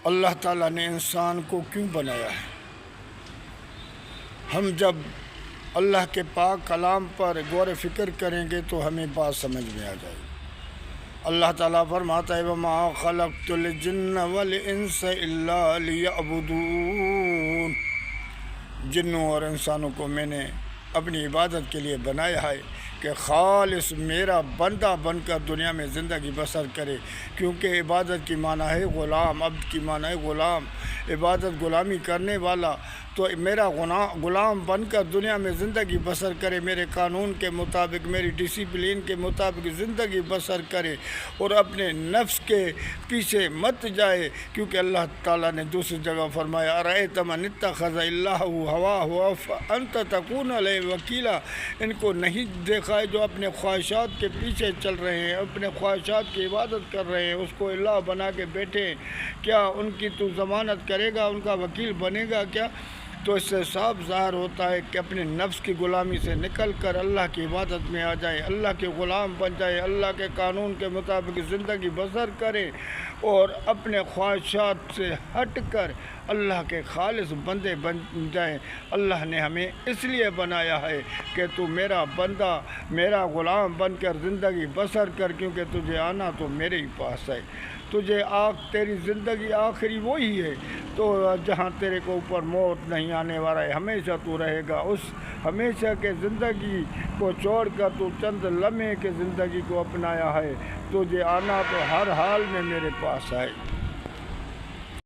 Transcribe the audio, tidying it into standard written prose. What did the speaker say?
اللہ تعالیٰ نے انسان کو کیوں بنایا ہے؟ ہم جب اللہ کے پاک کلام پر غور و فکر کریں گے تو ہمیں بات سمجھ میں آ جائے گی۔ اللہ تعالیٰ فرماتا ہے وَمَا خَلَقْتُ الْجِنَّ وَالْإِنسَ إِلَّا لِيَعْبُدُونِ، جنوں اور انسانوں کو میں نے اپنی عبادت کے لیے بنایا ہے کہ خالص میرا بندہ بن کر دنیا میں زندگی بسر کرے، کیونکہ عبادت کی معنی ہے غلام، عبد کی معنی ہے غلام، عبادت غلامی کرنے والا، تو میرا غلام بن کر دنیا میں زندگی بسر کرے، میرے قانون کے مطابق، میری ڈسپلین کے مطابق زندگی بسر کرے اور اپنے نفس کے پیچھے مت جائے، کیونکہ اللہ تعالیٰ نے دوسری جگہ فرمایا ارأیت من اتخذ الہ ہواہ افانت تکون علیہ وکیلا، ان کو نہیں دیکھا ہے جو اپنے خواہشات کے پیچھے چل رہے ہیں، اپنے خواہشات کی عبادت کر رہے ہیں، اس کو اللہ بنا کے بیٹھے، کیا ان کی تو ضمانت کرے گا، ان کا وکیل بنے گا کیا؟ تو اس سے صاف ظاہر ہوتا ہے کہ اپنے نفس کی غلامی سے نکل کر اللہ کی عبادت میں آ جائے، اللہ کے غلام بن جائے، اللہ کے قانون کے مطابق زندگی بسر کرے اور اپنے خواہشات سے ہٹ کر اللہ کے خالص بندے بن جائیں۔ اللہ نے ہمیں اس لیے بنایا ہے کہ تو میرا بندہ، میرا غلام بن کر زندگی بسر کر، کیونکہ تجھے آنا تو میرے ہی پاس ہے، تجھے تیری زندگی آخری وہی ہے، تو جہاں تیرے کو اوپر موت نہیں آنے والا ہے، ہمیشہ تو رہے گا، اس ہمیشہ کے زندگی کو چھوڑ کر تو چند لمحے کے زندگی کو اپنایا ہے، تجھے آنا تو ہر حال میں میرے پاس ہے۔